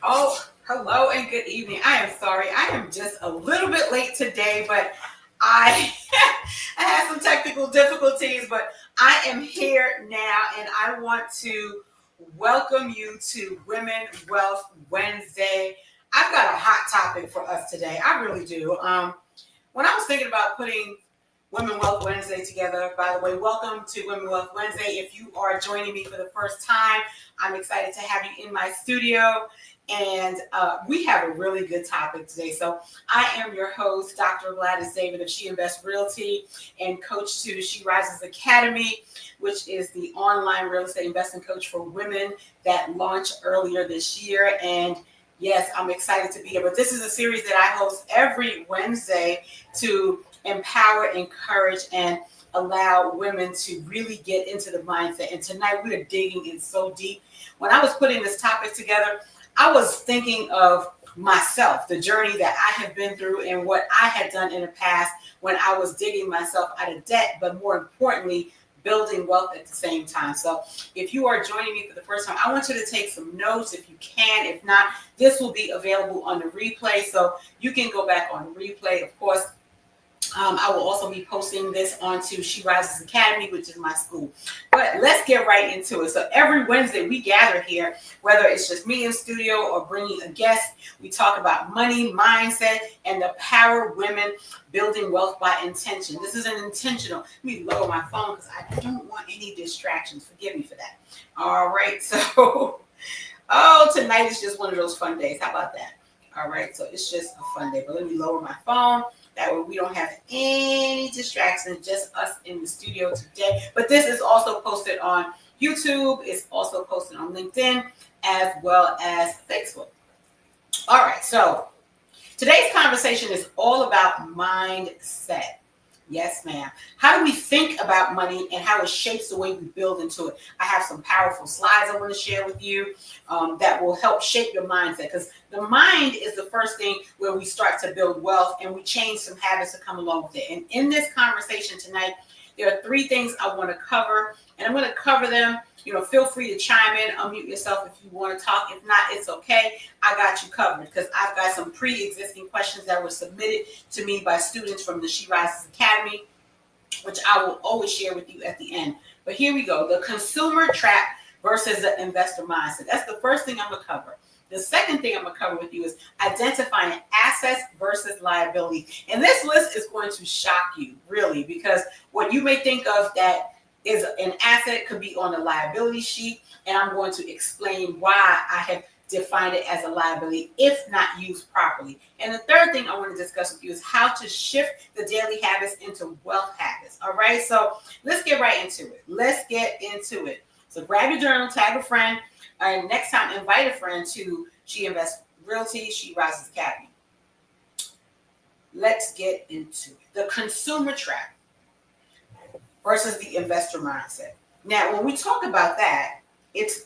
Oh, hello and good evening. I am sorry. I am just a little bit late today, but I I had some technical difficulties, but I am here now and I want to welcome you to Women Wealth Wednesday. I've got a hot topic for us today. I really do. When I was thinking about putting Women Wealth Wednesday together, by the way, welcome to Women Wealth Wednesday. If you are joining me for the first time, I'm excited to have you in my studio. And we have a really good topic today. So I am your host, Dr. Gladys David of She Invests Realty, and coach to She Rises Academy, which is the online real estate investing coach for women that launched earlier this year. And yes, I'm excited to be here. But this is a series that I host every Wednesday to empower, encourage, and allow women to really get into the mindset. And tonight we are digging in so deep. When I was putting this topic together, I was thinking of myself, the journey that I have been through and what I had done in the past when I was digging myself out of debt, but more importantly, building wealth at the same time. So if you are joining me for the first time, I want you to take some notes if you can. If not, this will be available on the replay. So you can go back on the replay. Of course, I will also be posting this onto She Rises Academy, which is my school. But let's get right into it. So every Wednesday we gather here, whether it's just me in studio or bringing a guest. We talk about money, mindset, and the power of women building wealth by intention. This is an intentional. Let me lower my phone because I don't want any distractions. Forgive me for that. All right. So, tonight is just one of those fun days. How about that? All right. So it's just a fun day. But let me lower my phone. That way we don't have any distractions, just us in the studio today. But this is also posted on YouTube. It's also posted on LinkedIn as well as Facebook. All right, so today's conversation is all about mindset. Yes, ma'am. How do we think about money and how it shapes the way we build into it? I have some powerful slides I want to share with you that will help shape your mindset, because the mind is the first thing where we start to build wealth and we change some habits to come along with it. And in this conversation tonight, there are three things I want to cover, and I'm going to cover them. Feel free to chime in, unmute yourself if you want to talk. If not, it's okay. I got you covered because I've got some pre-existing questions that were submitted to me by students from the She Rises Academy, which I will always share with you at the end. But here we go. The consumer trap versus the investor mindset. That's the first thing I'm going to cover. The second thing I'm going to cover with you is identifying assets versus liability. And this list is going to shock you, really, because what you may think of that is an asset could be on the liability sheet, and I'm going to explain why I have defined it as a liability if not used properly. And the third thing I want to discuss with you is how to shift the daily habits into wealth habits. All right, so let's get right into it. So grab your journal, tag a friend, and next time invite a friend to She Invests Realty, She Rises Academy. Let's get into it. The consumer trap versus the investor mindset. Now, when we talk about that,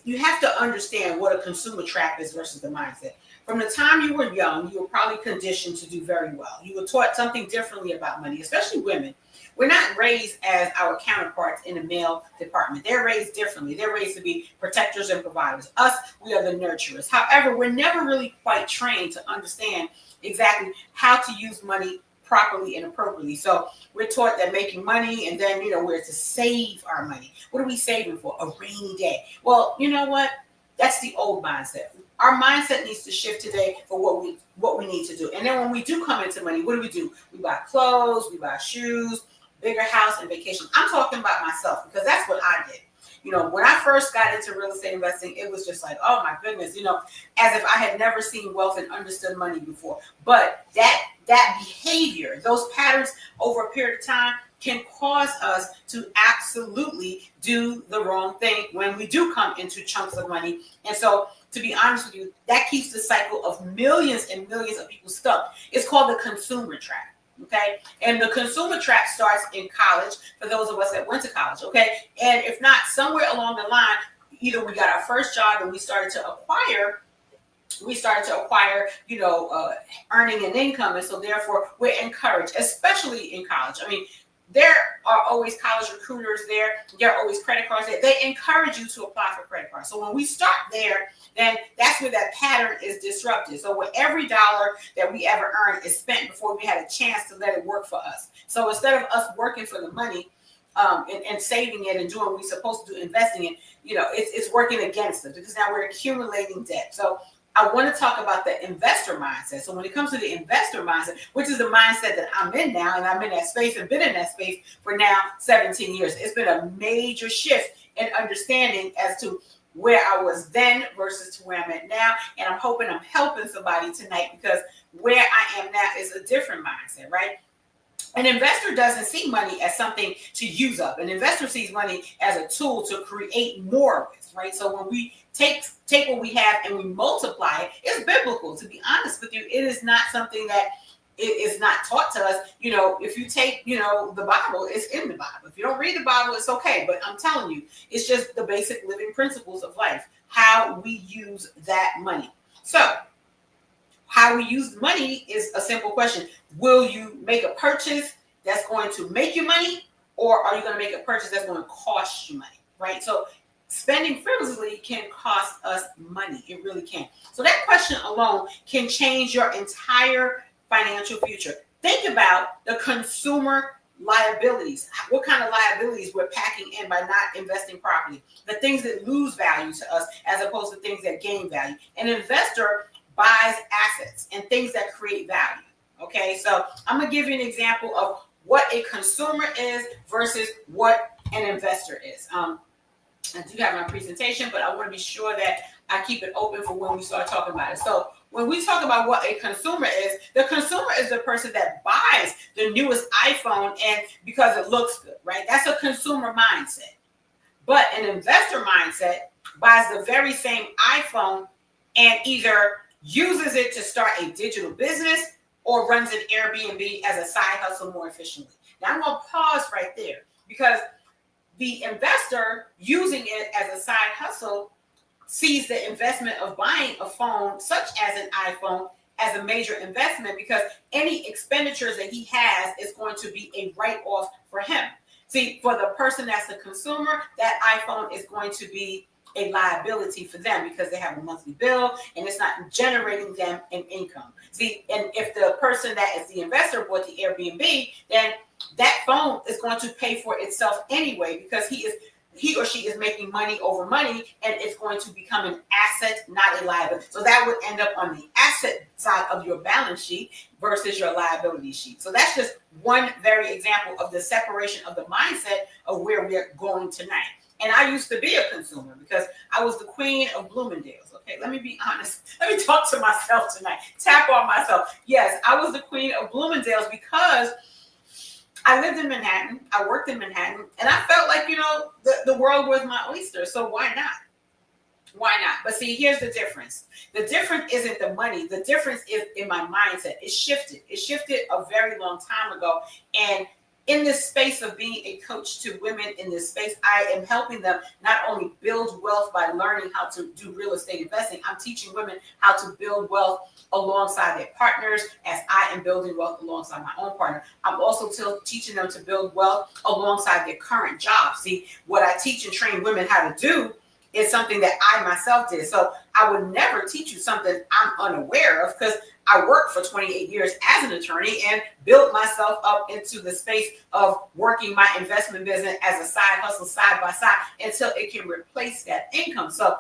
you have to understand what a consumer trap is versus the mindset. From the time you were young, you were probably conditioned to do very well. You were taught something differently about money, especially women. We're not raised as our counterparts in the male department. They're raised differently. They're raised to be protectors and providers. Us, we are the nurturers. However, we're never really quite trained to understand exactly how to use money properly and appropriately. So we're taught that making money and then, we're to save our money. What are we saving for? A rainy day. Well, you know what? That's the old mindset. Our mindset needs to shift today for what we need to do. And then when we do come into money, what do? We buy clothes, we buy shoes, bigger house, and vacation. I'm talking about myself because that's what I did. When I first got into real estate investing, it was just like, oh my goodness, as if I had never seen wealth and understood money before. But that behavior, those patterns over a period of time can cause us to absolutely do the wrong thing when we do come into chunks of money. And so, to be honest with you, that keeps the cycle of millions and millions of people stuck. It's called the consumer trap. Okay. And the consumer trap starts in college for those of us that went to college. Okay. And if not, somewhere along the line, either we got our first job and we started to acquire, earning an income. And so therefore we're encouraged, especially in college. I mean, there are always college recruiters there. There are always credit cards there. They encourage you to apply for credit cards. So when we start there, then that's where that pattern is disrupted. So with every dollar that we ever earn is spent before we had a chance to let it work for us. So instead of us working for the money and saving it and doing what we're supposed to do, investing it, it's working against us because now we're accumulating debt. So I want to talk about the investor mindset. So when it comes to the investor mindset, which is the mindset that I'm in now, and I'm in that space and been in that space for now 17 years, it's been a major shift in understanding as to where I was then versus to where I'm at now. And I'm hoping I'm helping somebody tonight because where I am now is a different mindset, right? An investor doesn't see money as something to use up. An investor sees money as a tool to create more with, right? So when we take what we have and we multiply it, it's biblical, to be honest with you. It is not something that it is not taught to us. If you take, the Bible, it's in the Bible. If you don't read the Bible, it's okay. But I'm telling you, it's just the basic living principles of life, how we use that money. So how we use money is a simple question. Will you make a purchase that's going to make you money, or are you going to make a purchase that's going to cost you money, right? So spending frivolously can cost us money. It really can. So that question alone can change your entire financial future. Think about the consumer liabilities. What kind of liabilities we're packing in by not investing properly. The things that lose value to us as opposed to things that gain value. An investor buys assets and things that create value. Okay, so I'm going to give you an example of what a consumer is versus what an investor is. I do have my presentation, but I want to be sure that I keep it open for when we start talking about it. So when we talk about what a consumer is, the consumer is the person that buys the newest iPhone and because it looks good, right? That's a consumer mindset. But an investor mindset buys the very same iPhone and either uses it to start a digital business or runs an Airbnb as a side hustle more efficiently. Now I'm going to pause right there because the investor using it as a side hustle sees the investment of buying a phone such as an iPhone as a major investment because any expenditures that he has is going to be a write-off for him. See, for the person that's the consumer, that iPhone is going to be a liability for them because they have a monthly bill and it's not generating them an income. See, and if the person that is the investor bought the Airbnb, then that phone is going to pay for itself anyway because he or she is making money over money and it's going to become an asset, not a liability. So that would end up on the asset side of your balance sheet versus your liability sheet. So that's just one very example of the separation of the mindset of where we're going tonight. And I used to be a consumer because I was the queen of Bloomingdale's. Okay, let me be honest. Let me talk to myself tonight. Tap on myself. Yes, I was the queen of Bloomingdale's because I lived in Manhattan. I worked in Manhattan. And I felt like, the world was my oyster. So why not? Why not? But see, here's the difference. The difference isn't the money. The difference is in my mindset. It shifted. It shifted a very long time ago. And in this space of being a coach to women in this space, I am helping them not only build wealth by learning how to do real estate investing, I'm teaching women how to build wealth alongside their partners as I am building wealth alongside my own partner. I'm also teaching them to build wealth alongside their current job. See, what I teach and train women how to do is something that I myself did. So I would never teach you something I'm unaware of because I worked for 28 years as an attorney and built myself up into the space of working my investment business as a side hustle side by side until it can replace that income. So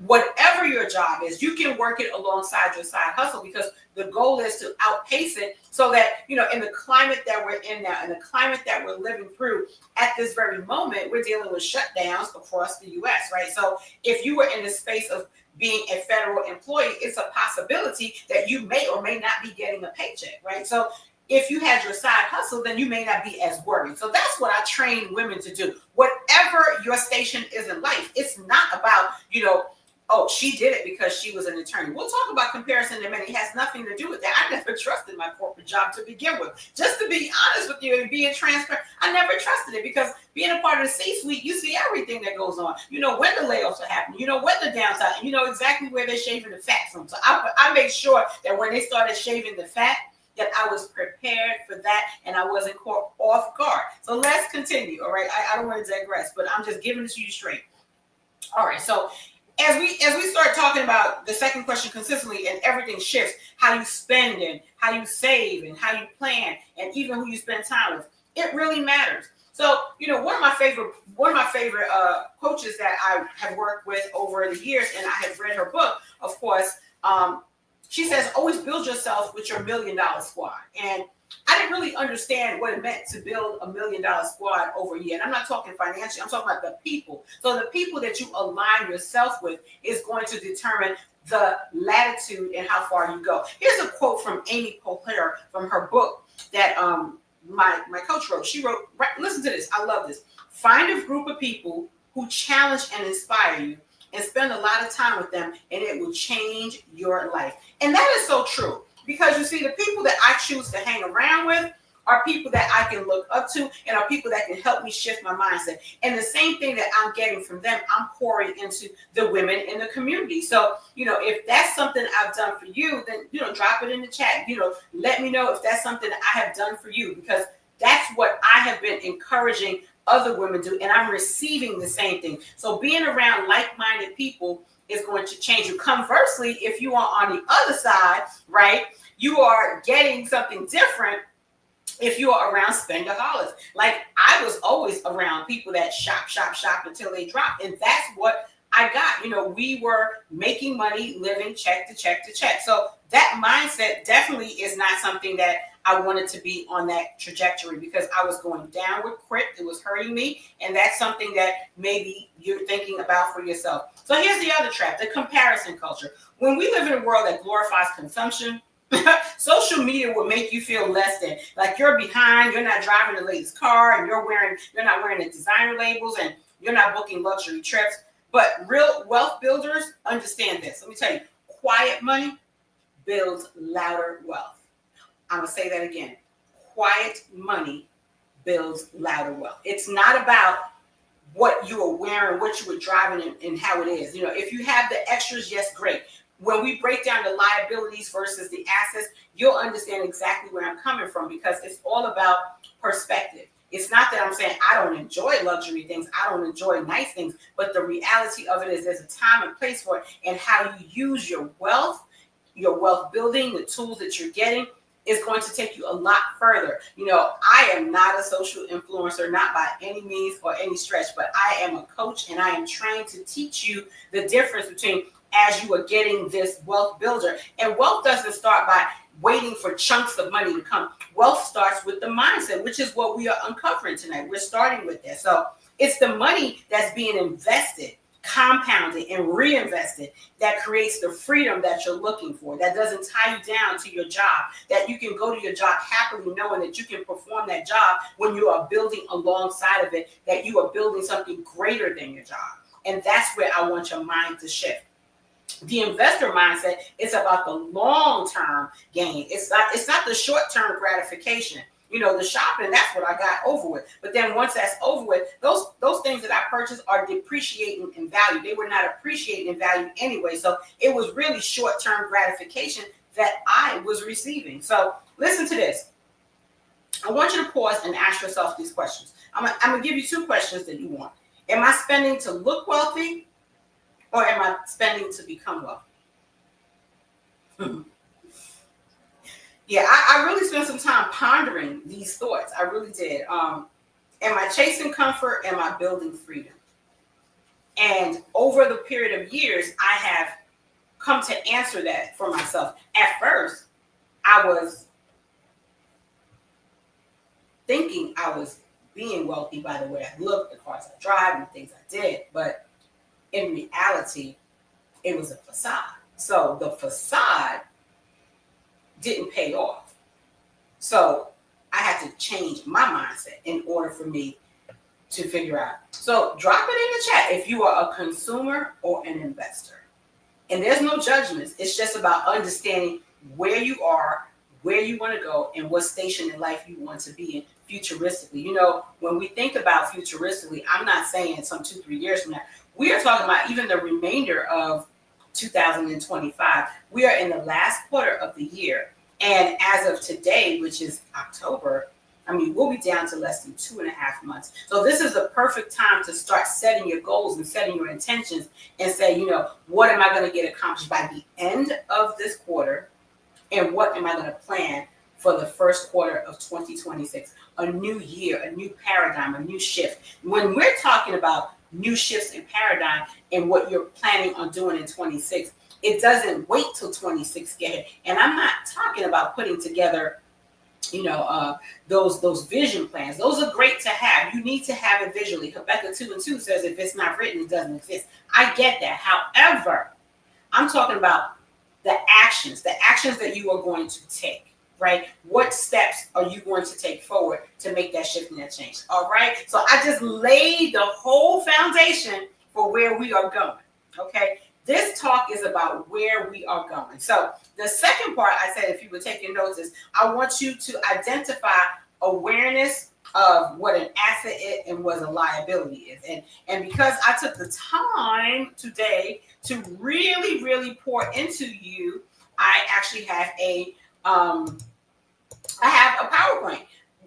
whatever your job is, you can work it alongside your side hustle because the goal is to outpace it so that, in the climate that we're in now, in the climate that we're living through at this very moment, we're dealing with shutdowns across the U.S., right? So if you were in the space of being a federal employee, it's a possibility that you may or may not be getting a paycheck, right? So if you had your side hustle, then you may not be as worried. So that's what I train women to do. Whatever your station is in life, it's not about, oh, she did it because she was an attorney. We'll talk about comparison in a minute. It has nothing to do with that. I never trusted my corporate job to begin with. Just to be honest with you and being transparent, I never trusted it because being a part of the C-suite, you see everything that goes on. You know when the layoffs are happening. You know when the downside. You know exactly where they're shaving the fat from. So I made sure that when they started shaving the fat, that I was prepared for that and I wasn't caught off guard. So let's continue. All right. I don't want to digress, but I'm just giving it to you straight. All right. So as we start talking about the second question consistently and everything shifts, how you spend and how you save and how you plan and even who you spend time with, it really matters. So, one of my favorite coaches that I have worked with over the years, and I have read her book, of course. She says, always build yourself with your $1 million squad. And I didn't really understand what it meant to build a $1 million squad over a year. And I'm not talking financially, I'm talking about the people. So the people that you align yourself with is going to determine the latitude and how far you go. Here's a quote from Amy Poehler from her book that my coach wrote. She wrote, listen to this, I love this. Find a group of people who challenge and inspire you and spend a lot of time with them, and it will change your life. And that is so true, because you see, the people that I choose to hang around with are people that I can look up to and are people that can help me shift my mindset. And the same thing that I'm getting from them, I'm pouring into the women in the community. So, if that's something I've done for you, then, drop it in the chat. Let me know if that's something that I have done for you, because that's what I have been encouraging other women do, and I'm receiving the same thing. So being around like-minded people is going to change you. Conversely, if you are on the other side, right, you are getting something different if you are around spendaholics. Like, I was always around people that shop until they drop, and that's what I got. We were making money, living check to check to check. So that mindset definitely is not something that I wanted to be on that trajectory, because I was going downward quick. It was hurting me. And that's something that maybe you're thinking about for yourself. So here's the other trap, the comparison culture. When we live in a world that glorifies consumption, social media will make you feel less than, like you're behind, you're not driving the latest car, and you're not wearing the designer labels, and you're not booking luxury trips. But real wealth builders understand this. Let me tell you, quiet money builds louder wealth. I'm going to say that again. Quiet money builds louder wealth. It's not about what you are wearing, what you were driving, and how it is. If you have the extras, yes, great. When we break down the liabilities versus the assets, you'll understand exactly where I'm coming from, because it's all about perspective. It's not that I'm saying I don't enjoy luxury things, I don't enjoy nice things, but the reality of it is there's a time and place for it, and how you use your wealth building, the tools that you're getting, is going to take you a lot further. I am not a social influencer, not by any means or any stretch, but I am a coach, and I am trying to teach you the difference between, as you are getting this wealth builder. And wealth doesn't start by waiting for chunks of money to come. Wealth starts with the mindset, which is what we are uncovering tonight. We're starting with this. So it's the money that's being invested, compounded, and reinvested that creates the freedom that you're looking for, that doesn't tie you down to your job, that you can go to your job happily knowing that you can perform that job when you are building alongside of it, that you are building something greater than your job. And that's where I want your mind to shift. The investor mindset is about the long-term gain. It's not the short-term gratification. The shopping, that's what I got over with. But then once that's over with, those things that I purchased are depreciating in value. They were not appreciating in value anyway. So it was really short-term gratification that I was receiving. So listen to this. I want you to pause and ask yourself these questions. I'm going to give you two questions that you want. Am I spending to look wealthy, or am I spending to become wealthy? Yeah, I really spent some time pondering these thoughts. I really did. Am I chasing comfort? Am I building freedom? And over the period of years, I have come to answer that for myself. At first, I was thinking I was being wealthy by the way I looked, the cars I drive, and the things I did. But in reality, it was a facade. So the facade didn't pay off. So I had to change my mindset in order for me to figure out. So drop it in the chat if you are a consumer or an investor. And there's no judgments. It's just about understanding where you are, where you want to go, and what station in life you want to be in futuristically. When we think about futuristically, I'm not saying some 2-3 years from now. We are talking about even the remainder of 2025. We are in the last quarter of the year. And as of today, which is October, I mean, we'll be down to less than 2.5 months. So this is the perfect time to start setting your goals and setting your intentions and say, what am I going to get accomplished by the end of this quarter? And what am I going to plan for the first quarter of 2026? A new year, a new paradigm, a new shift. When we're talking about new shifts in paradigm and what you're planning on doing in 26, it doesn't wait till 26 to get here. And I'm not talking about putting together those vision plans. Those are great to have. You need to have it visually. Habakkuk 2:2 says if it's not written, it doesn't exist. I get that. However, I'm talking about the actions that you are going to take, right? What steps are you going to take forward to make that shift and that change? All right. So I just laid the whole foundation for where we are going. Okay. This talk is about where we are going. So the second part I said, if you were taking notes, is I want you to identify awareness of what an asset is and what a liability is. And because I took the time today to really, really pour into you, I actually have a PowerPoint.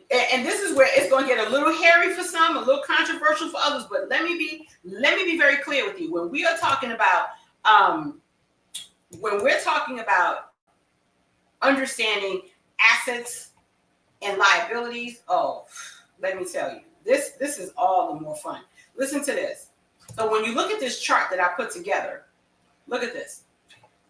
And this is where it's going to get a little hairy for some, a little controversial for others. But let me be very clear with you. When we are talking about understanding assets and liabilities, let me tell you, this is all the more fun. Listen to this. So when you look at this chart that I put together, look at this.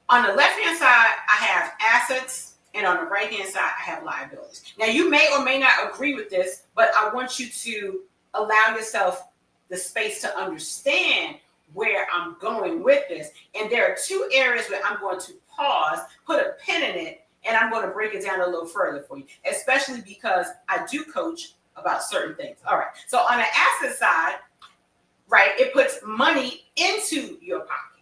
On the left-hand side, I have assets, and on the right-hand side, I have liabilities. Now, you may or may not agree with this, but I want you to allow yourself the space to understand where I'm going with this. And there are two areas where I'm going to pause, put a pin in it, and I'm going to break it down a little further for you, especially because I do coach about certain things. All right. So on the asset side, right, it puts money into your pocket.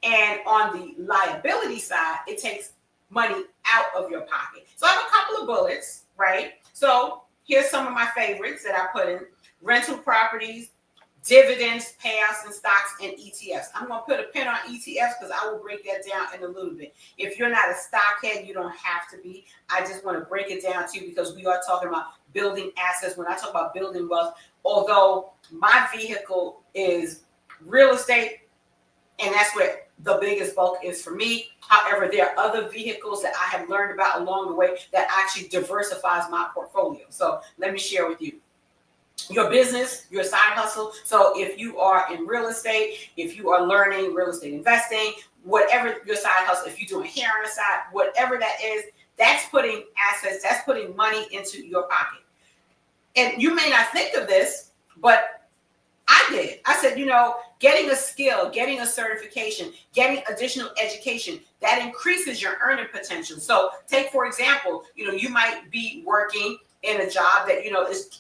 And on the liability side, it takes money out of your pocket. So I have a couple of bullets, right? So here's some of my favorites that I put in: rental properties, dividends, payouts, and stocks, and ETFs. I'm going to put a pin on ETFs because I will break that down in a little bit. If you're not a stock head, you don't have to be. I just want to break it down to you because we are talking about building assets. When I talk about building wealth, although my vehicle is real estate, and that's where the biggest bulk is for me. However, there are other vehicles that I have learned about along the way that actually diversifies my portfolio. So let me share with you. Your business, your side hustle. So if you are in real estate, if you are learning real estate investing, whatever your side hustle, if you're doing hair on the side, whatever that is, that's putting assets, that's putting money into your pocket. And you may not think of this, but I did. I said, getting a skill, getting a certification, getting additional education, that increases your earning potential. So take, for example, you might be working in a job that,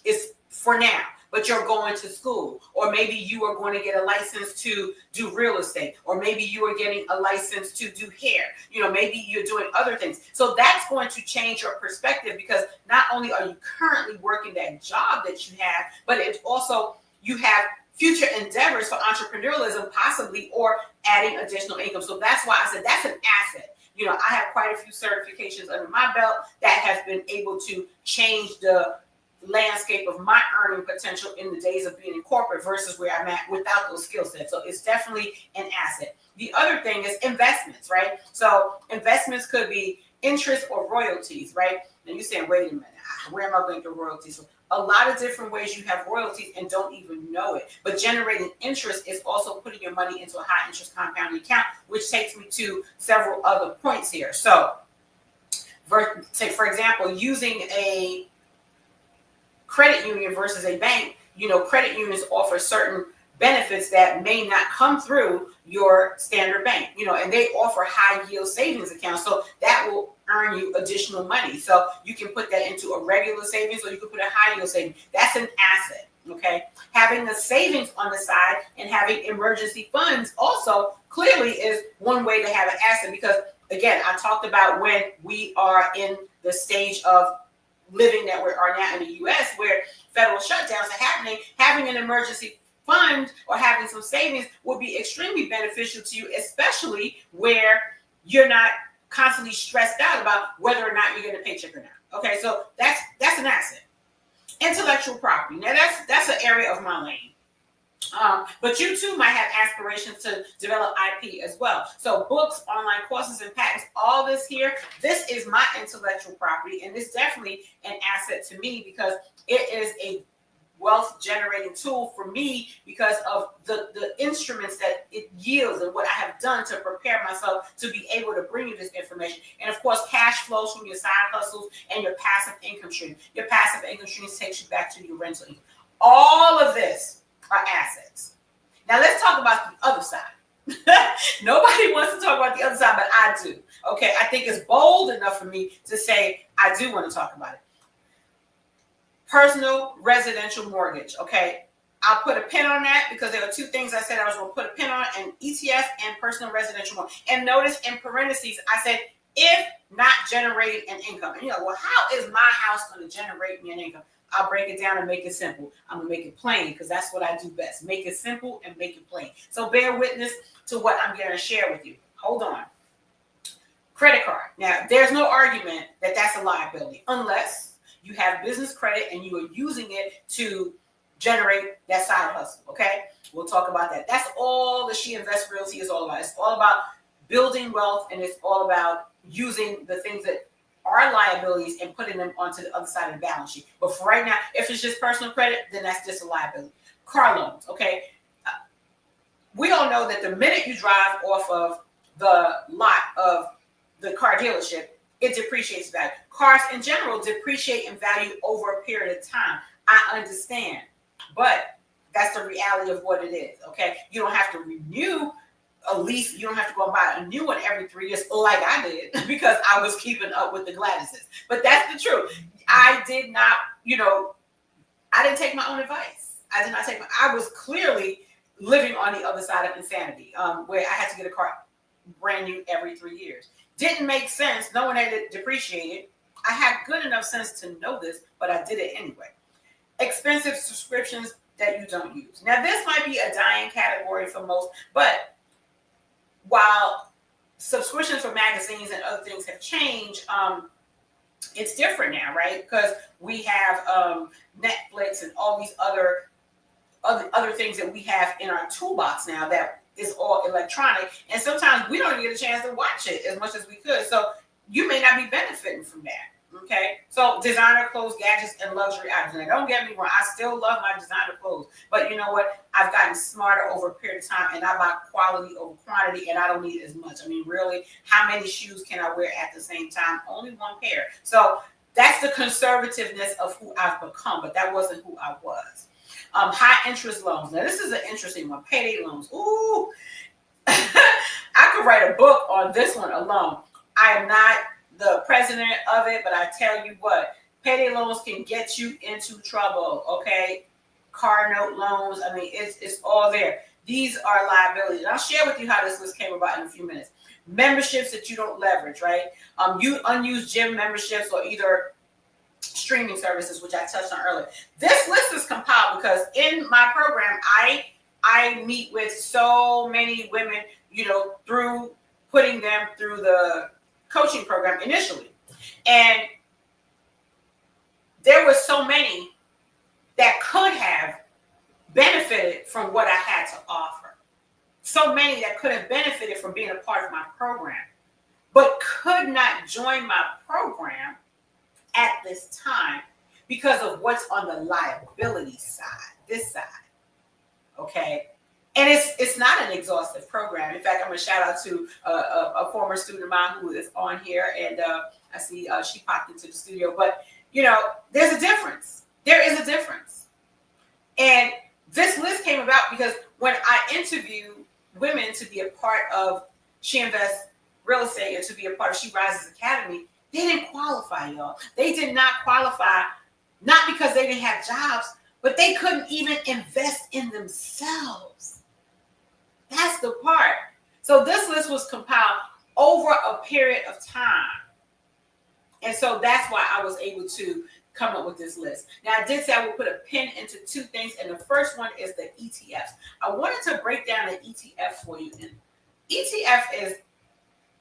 is for now, but you're going to school, or maybe you are going to get a license to do real estate, or maybe you are getting a license to do hair, maybe you're doing other things. So that's going to change your perspective, because not only are you currently working that job that you have, but it's also, you have future endeavors for entrepreneurialism, possibly, or adding additional income. So that's why I said that's an asset. I have quite a few certifications under my belt that has been able to change the landscape of my earning potential in the days of being in corporate versus where I'm at without those skill sets. So it's definitely an asset. The other thing is investments, right? So investments could be interest or royalties, right? And you're saying, wait a minute, where am I going to get royalties from? A lot of different ways you have royalties and don't even know it. But generating interest is also putting your money into a high interest compounding account, which takes me to several other points here. So, for example, using a credit union versus a bank, credit unions offer certain benefits that may not come through your standard bank, and they offer high yield savings accounts. So that will earn you additional money. So you can put that into a regular savings, or you can put a high yield savings. That's an asset. Okay. Having the savings on the side and having emergency funds also clearly is one way to have an asset, because again, I talked about when we are in the stage of living that we are now in the US, where federal shutdowns are happening, having an emergency fund or having some savings will be extremely beneficial to you, especially where you're not constantly stressed out about whether or not you're getting a paycheck or not. Okay, so that's an asset. Intellectual property. Now that's an area of my lane. But you too might have aspirations to develop IP as well. So books, online courses, and patents, all this here, this is my intellectual property, and it's definitely an asset to me because it is a wealth generating tool for me because of the instruments that it yields and what I have done to prepare myself to be able to bring you this information. And of course, cash flows from your side hustles and your passive income stream. Your passive income stream takes you back to your rental income. All of this are assets. Now let's talk about the other side. Nobody wants to talk about the other side, but I do. Okay, I think it's bold enough for me to say I do want to talk about it. Personal residential mortgage. Okay, I'll put a pin on that because there are two things I said I was going to put a pin on: an ETF and personal residential mortgage. And notice in parentheses I said if not generating an income. And well, how is my house going to generate me an income? I'll break it down and make it simple. I'm going to make it plain because that's what I do best. Make it simple and make it plain. So bear witness to what I'm going to share with you. Hold on. Credit card. Now, there's no argument that that's a liability unless you have business credit and you are using it to generate that side hustle. Okay, we'll talk about that. That's all the She Invests Realty is all about. It's all about building wealth, and it's all about using the things that are liabilities and putting them onto the other side of the balance sheet. But for right now, if it's just personal credit, then that's just a liability. Car loans. Okay, we all know that the minute you drive off of the lot of the car dealership, it depreciates value. Cars in general depreciate in value over a period of time. I understand, but that's the reality of what it is. Okay, you don't have to renew a lease. You don't have to go and buy a new one every 3 years like I did because I was keeping up with the Gladyses. But that's the truth. I did not, I didn't take my own advice. I was clearly living on the other side of insanity, where I had to get a car brand new every 3 years. Didn't make sense. No one had it depreciated. I had good enough sense to know this, but I did it anyway. Expensive subscriptions that you don't use. Now, this might be a dying category for most, but while subscriptions for magazines and other things have changed, it's different now, right? Because we have Netflix and all these other things that we have in our toolbox now that is all electronic, and sometimes we don't even get a chance to watch it as much as we could. So you may not be benefiting from that. Okay, so designer clothes, gadgets, and luxury items. Now, don't get me wrong, I still love my designer clothes, but you know what? I've gotten smarter over a period of time, and I buy quality over quantity, and I don't need as much. I mean, really, how many shoes can I wear at the same time? Only one pair. So that's the conservativeness of who I've become, but that wasn't who I was. High interest loans. Now, this is an interesting one. Payday loans. Ooh, I could write a book on this one alone. I am not the president of it, but I tell you what, payday loans can get you into trouble. Okay, car note loans. I mean, it's all there. These are liabilities. And I'll share with you how this list came about in a few minutes. Memberships that you don't leverage, right? You unused gym memberships or either streaming services, which I touched on earlier. This list is compiled because in my program, I meet with so many women, through putting them through the coaching program initially. And there were so many that could have benefited from what I had to offer. So many that could have benefited from being a part of my program, but could not join my program at this time because of what's on the liability side, this side. Okay. And it's not an exhaustive program. In fact, I'm going to shout out to a former student of mine who is on here, and I see she popped into the studio. But, there's a difference. There is a difference. And this list came about because when I interview women to be a part of She Invests Real Estate and to be a part of She Rises Academy, they didn't qualify, y'all. They did not qualify, not because they didn't have jobs, but they couldn't even invest in themselves. That's the part. So this list was compiled over a period of time. And so that's why I was able to come up with this list. Now, I did say I would put a pin into two things, and the first one is the ETFs. I wanted to break down the ETF for you. And ETF is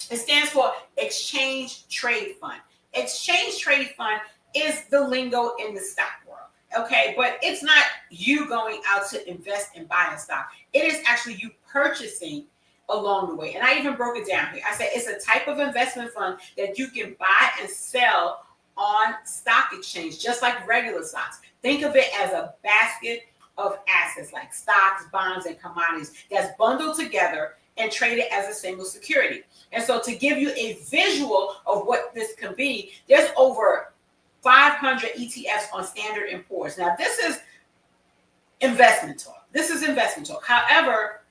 It stands for Exchange Trade Fund. Exchange Trade Fund is the lingo in the stock world. Okay, but it's not you going out to invest and buying stock. It is actually you purchasing along the way. And I even broke it down here. I said it's a type of investment fund that you can buy and sell on stock exchange, just like regular stocks. Think of it as a basket of assets like stocks, bonds, and commodities that's bundled together and traded as a single security. And so to give you a visual of what this can be, there's over 500 ETFs on Standard & Poor's. Now, this is investment talk. This is investment talk. However,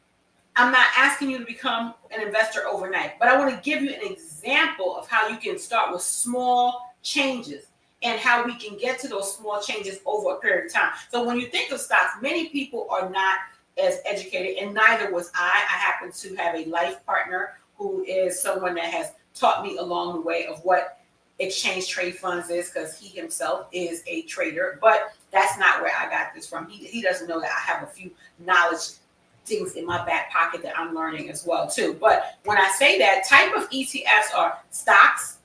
I'm not asking you to become an investor overnight, but I want to give you an example of how you can start with small changes and how we can get to those small changes over a period of time. So when you think of stocks, many people are not as educated, and neither was I. I happen to have a life partner who is someone that has taught me along the way of what exchange trade funds is, because he himself is a trader, but that's not where I got this from. He doesn't know that I have a few knowledge things in my back pocket that I'm learning as well too. But when I say that, type of ETFs are stocks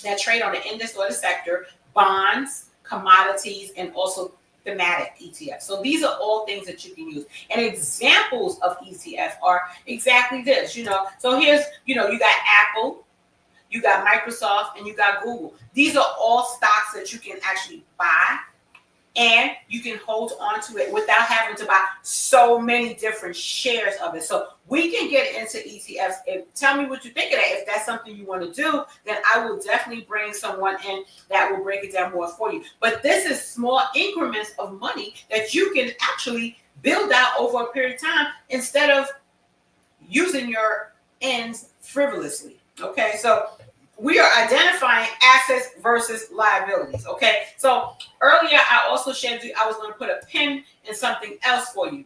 that trade on the index or the sector, bonds, commodities, and also thematic ETFs. So these are all things that you can use. And examples of ETF are exactly this, So here's, you got Apple, you got Microsoft, and you got Google. These are all stocks that you can actually buy and you can hold on to it without having to buy so many different shares of it. So we can get into ETFs. Tell me what you think of that. If that's something you want to do, then I will definitely bring someone in that will break it down more for you. But this is small increments of money that you can actually build out over a period of time instead of using your ends frivolously. Okay, so we are identifying assets versus liabilities. Okay, so earlier I also shared with you I was going to put a pin in something else for you,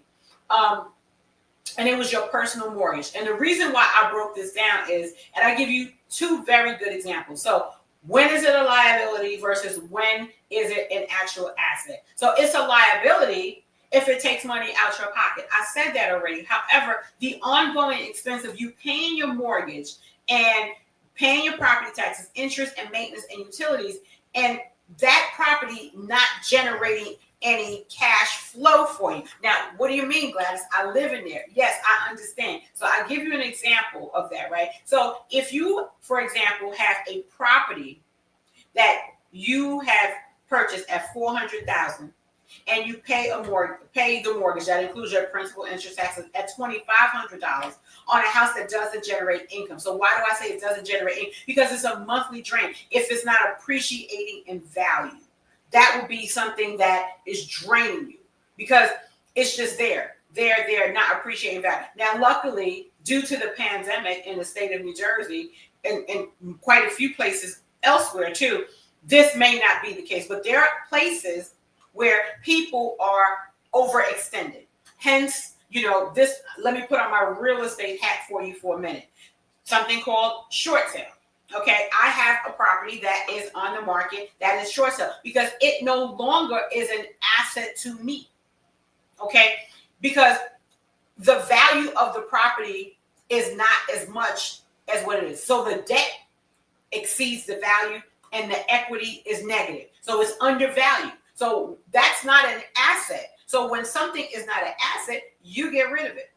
and it was your personal mortgage. And the reason why I broke this down is, and I give you two very good examples. So when is it a liability versus when is it an actual asset? So it's a liability if it takes money out your pocket. I said that already. However, the ongoing expense of you paying your mortgage and paying your property taxes, interest and maintenance and utilities, and that property not generating any cash flow for you. Now, what do you mean, Gladys? I live in there. Yes, I understand. So I'll give you an example of that, right? So if you, for example, have a property that you have purchased at $400,000 and you pay the mortgage, that includes your principal, interest, taxes, at $2,500 on a house that doesn't generate income. So why do I say it doesn't generate income? Because it's a monthly drain. If it's not appreciating in value, that would be something that is draining you because it's just there, not appreciating value. Now, luckily, due to the pandemic in the state of New Jersey and quite a few places elsewhere too, this may not be the case, but there are places where people are overextended. Hence, this, let me put on my real estate hat for you for a minute. Something called short sale. Okay, I have a property that is on the market that is short sale because it no longer is an asset to me. Okay, because the value of the property is not as much as what it is. So the debt exceeds the value and the equity is negative. So it's undervalued. So that's not an asset. So when something is not an asset, you get rid of it,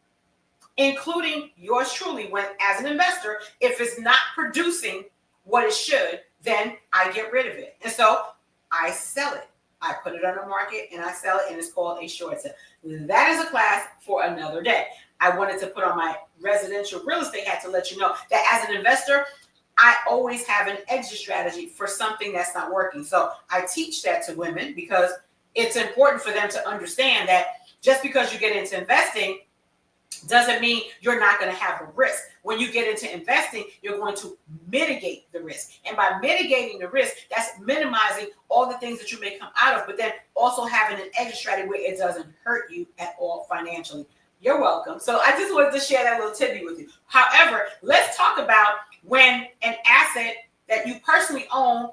including yours truly. When, as an investor, if it's not producing what it should, then I get rid of it. And so I sell it. I put it on the market and I sell it, and it's called a short sale. That is a class for another day. I wanted to put on my residential real estate hat to let you know that as an investor, I always have an exit strategy for something that's not working. So I teach that to women because it's important for them to understand that just because you get into investing doesn't mean you're not going to have a risk. When you get into investing, you're going to mitigate the risk. And by mitigating the risk, that's minimizing all the things that you may come out of, but then also having an exit strategy where it doesn't hurt you at all financially. You're welcome. So I just wanted to share that little tidbit with you. However, let's talk about when an asset that you personally own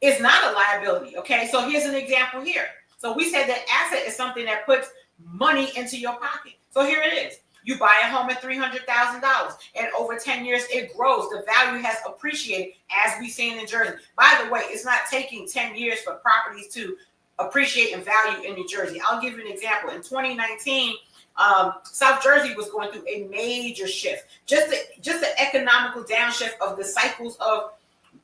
is not a liability. Okay, so here's an example here. So we said that asset is something that puts money into your pocket. So here it is. You buy a home at $300,000, and over 10 years it grows. The value has appreciated, as we see in New Jersey. By the way, it's not taking 10 years for properties to appreciate in value in New Jersey. I'll give you an example. In 2019, South Jersey was going through a major shift, just the economical downshift of the cycles of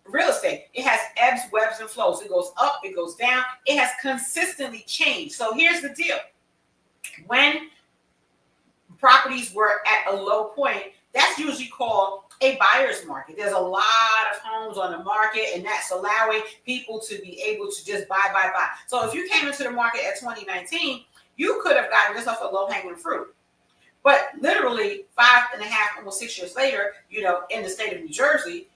real estate. It has ebbs, webs, and flows. It goes up, it goes down. It has consistently changed. So here's the deal. When properties were at a low point, that's usually called a buyer's market. There's a lot of homes on the market, and that's allowing people to be able to just buy. So if you came into the market at 2019, you could have gotten yourself a low-hanging fruit. But literally 5.5, almost 6 years later, in the state of New Jersey,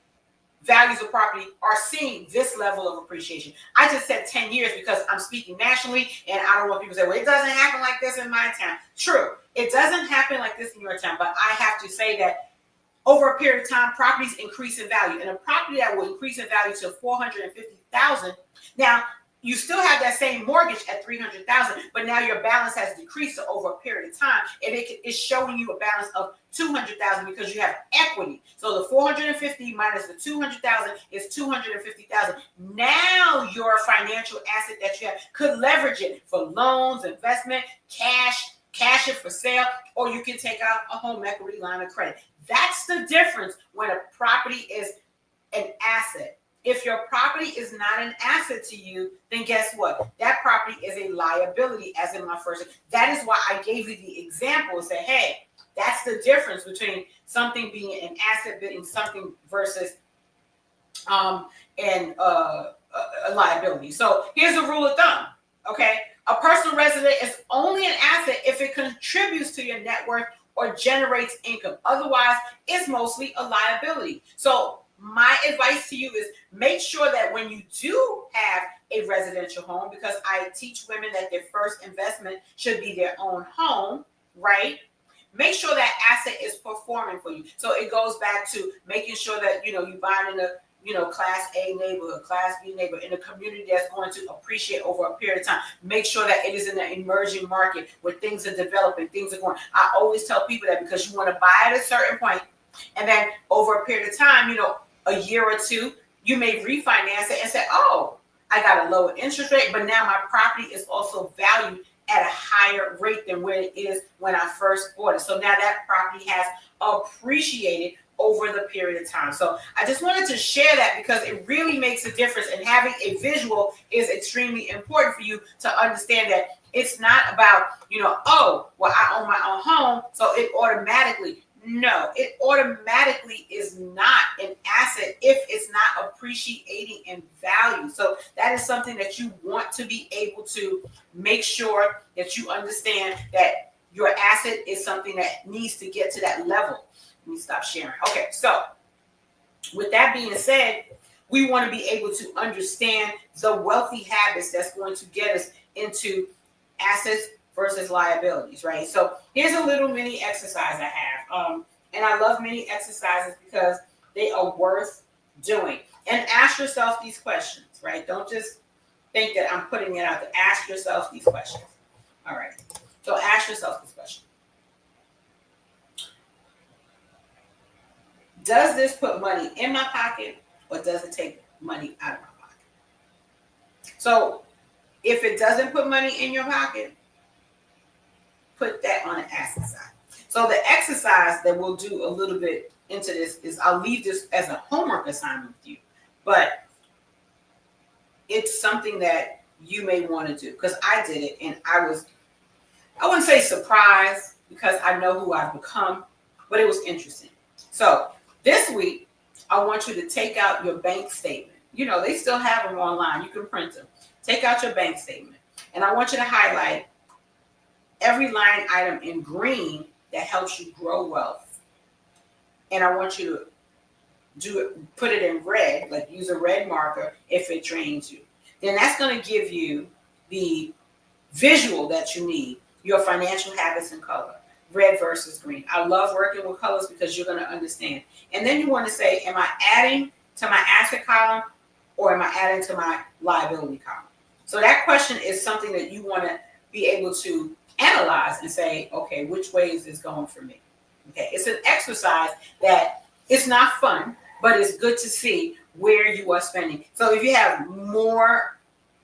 values of property are seeing this level of appreciation. I just said 10 years because I'm speaking nationally, and I don't want people to say, well, it doesn't happen like this in my town. True, it doesn't happen like this in your town, but I have to say that over a period of time, properties increase in value. And a property that will increase in value to $450,000, now you still have that same mortgage at $300,000, but now your balance has decreased over a period of time, and it is showing you a balance of $200,000 because you have equity. So the 450 minus the 200,000 is 250,000. Now your financial asset that you have could leverage it for loans, investment, cash it for sale, or you can take out a home equity line of credit. That's the difference when a property is an asset. If your property is not an asset to you, then guess what? That property is a liability, as in my first. That is why I gave you the example and say, hey, that's the difference between something being an asset, being something versus a liability. So here's a rule of thumb, okay? A personal resident is only an asset if it contributes to your net worth or generates income. Otherwise, it's mostly a liability. So my advice to you is make sure that when you do have a residential home, because I teach women that their first investment should be their own home, right? Make sure that asset is performing for you. So it goes back to making sure that, you buy in a, class A neighborhood, class B neighborhood, in a community that's going to appreciate over a period of time. Make sure that it is in an emerging market where things are developing, things are going. I always tell people that because you want to buy at a certain point, and then over a period of time, a year or two, you may refinance it and say, oh, I got a lower interest rate, but now my property is also valued at a higher rate than where it is when I first bought it. So now that property has appreciated over the period of time. So I just wanted to share that because it really makes a difference, and having a visual is extremely important for you to understand that it's not about, oh, well, I own my own home, so it automatically. No, it automatically is not an asset if it's not appreciating in value. So that is something that you want to be able to make sure that you understand, that your asset is something that needs to get to that level. Let me stop sharing. Okay, so with that being said, we want to be able to understand the wealthy habits that's going to get us into assets versus liabilities, right? So here's a little mini exercise I have. And I love mini exercises because they are worth doing. And ask yourself these questions, right? Don't just think that I'm putting it out there. Ask yourself these questions. All right. So ask yourself this question. Does this put money in my pocket, or does it take money out of my pocket? So if it doesn't put money in your pocket, put that on the asset side. So the exercise that we'll do a little bit into this is, I'll leave this as a homework assignment with you, but it's something that you may want to do, because I did it and I wouldn't say surprised because I know who I've become, but it was interesting. So this week, I want you to take out your bank statement. They still have them online. You can print them. Take out your bank statement. And I want you to highlight every line item in green that helps you grow wealth. And I want you to put it in red, like use a red marker if it drains you. Then that's going to give you the visual that you need, your financial habits in color, red versus green. I love working with colors because you're going to understand. And then you want to say, am I adding to my asset column, or am I adding to my liability column? So that question is something that you want to be able to analyze and say, okay, which way is this going for me? Okay, it's an exercise that it's not fun, but it's good to see where you are spending. So if you have more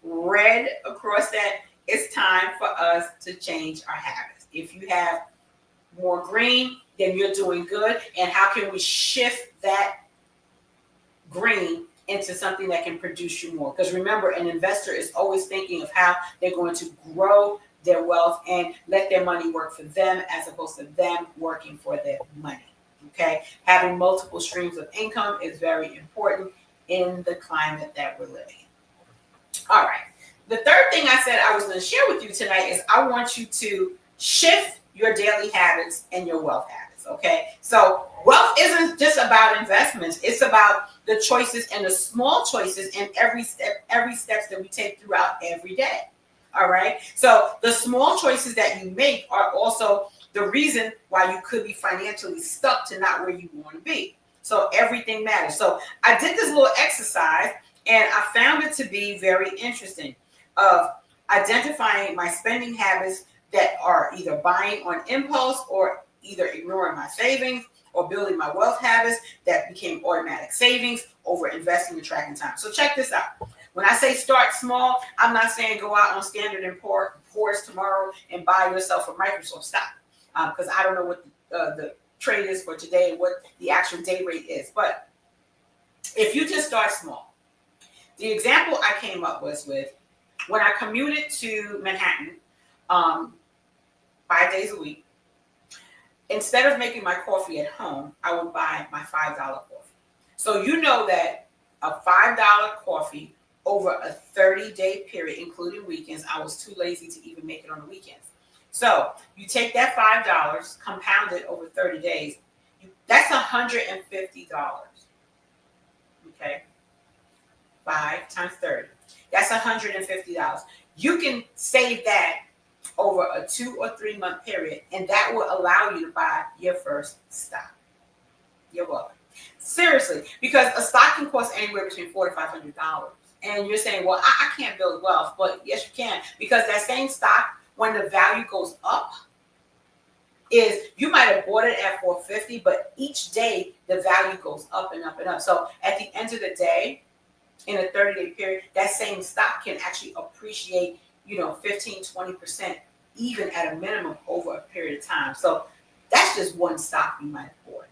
red across that, it's time for us to change our habits. If you have more green, then you're doing good. And how can we shift that green into something that can produce you more? Because remember, an investor is always thinking of how they're going to grow their wealth and let their money work for them as opposed to them working for their money. Okay, having multiple streams of income is very important in the climate that we're living in. All right, the third thing I said I was going to share with you tonight is I want you to shift your daily habits and your wealth habits. Okay, so wealth isn't just about investments, it's about the choices and the small choices in every steps that we take throughout every day. All right, so the small choices that you make are also the reason why you could be financially stuck to not where you want to be. So everything matters. So I did this little exercise and I found it to be very interesting of identifying my spending habits that are either buying on impulse or either ignoring my savings or building my wealth habits that became automatic savings over investing and tracking time. So check this out. When I say start small, I'm not saying go out on Standard & Poor's tomorrow and buy yourself a Microsoft stock because I don't know what the trade is for today and what the actual day rate is. But if you just start small, the example I came up was with when I commuted to Manhattan 5 days a week, instead of making my coffee at home, I would buy my $5 coffee. So you know that a $5 coffee over a 30-day period, including weekends, I was too lazy to even make it on the weekends. So you take that $5, compound it over 30 days, that's $150. Okay, 5 times 30, that's $150. You can save that over a 2 or 3 month period, and that will allow you to buy your first stock. You're welcome. Seriously, because a stock can cost anywhere between $400 to $500. And you're saying, well, I can't build wealth. But yes, you can, because that same stock, when the value goes up, is you might have bought it at $450, but each day the value goes up and up and up. So at the end of the day, in a 30-day period, that same stock can actually appreciate 15-20% even at a minimum over a period of time. So that's just one stock you might have bought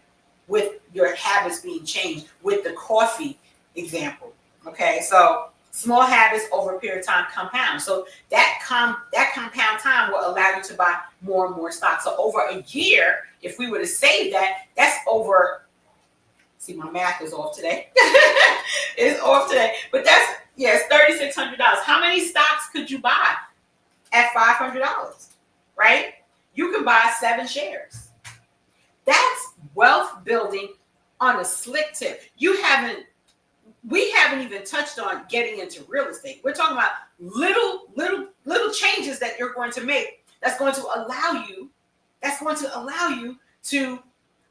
with your habits being changed with the coffee example. Okay, so small habits over a period of time compound. So that compound time will allow you to buy more and more stocks. So over a year, if we were to save that, that's over. See, my math is off today. It's off today, but it's $3,600. How many stocks could you buy at $500? Right? You can buy 7 shares. That's wealth building on a slick tip. We haven't even touched on getting into real estate. We're talking about little changes that you're going to make that's going to allow you to